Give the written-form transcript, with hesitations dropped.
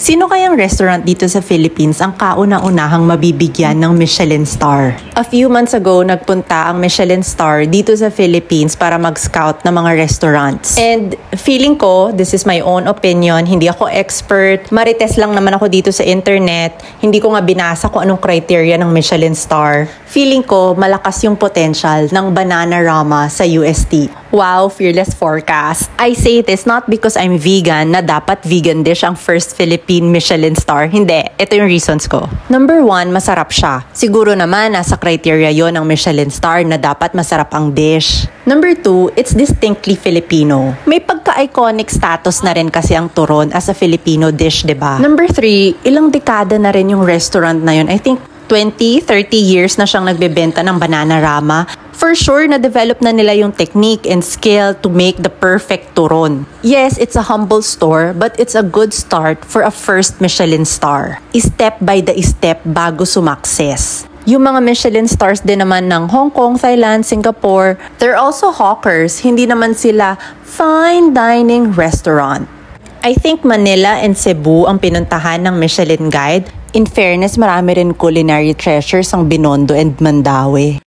Sino kayang restaurant dito sa Philippines ang kauna-unahang mabibigyan ng Michelin star? A few months ago, nagpunta ang Michelin star dito sa Philippines para mag-scout ng mga restaurants. And feeling ko, this is my own opinion, hindi ako expert, marites lang naman ako dito sa internet, hindi ko nga binasa kung anong criteria ng Michelin star. Feeling ko, malakas yung potential ng Bananarama sa UST. Wow, fearless forecast. I say this not because I'm vegan na dapat vegan dish ang first Philippine Michelin star. Hindi, ito yung reasons ko. Number 1, masarap siya. Siguro naman nasa criteria yon ng Michelin star na dapat masarap ang dish. Number 2, it's distinctly Filipino. May pagka-iconic status na rin kasi ang turon as a Filipino dish, diba? Number 3, ilang dekada na rin yung restaurant na yun. I think 20, 30 years na siyang nagbebenta ng Bananarama. For sure, na-develop na nila yung technique and skill to make the perfect turon. Yes, it's a humble store, but it's a good start for a first Michelin star. Step by the step bago sumakses. Yung mga Michelin stars din naman ng Hong Kong, Thailand, Singapore, they're also hawkers. Hindi naman sila fine dining restaurant. I think Manila and Cebu ang pinuntahan ng Michelin Guide. In fairness, marami rin culinary treasures ang Binondo and Mandaue.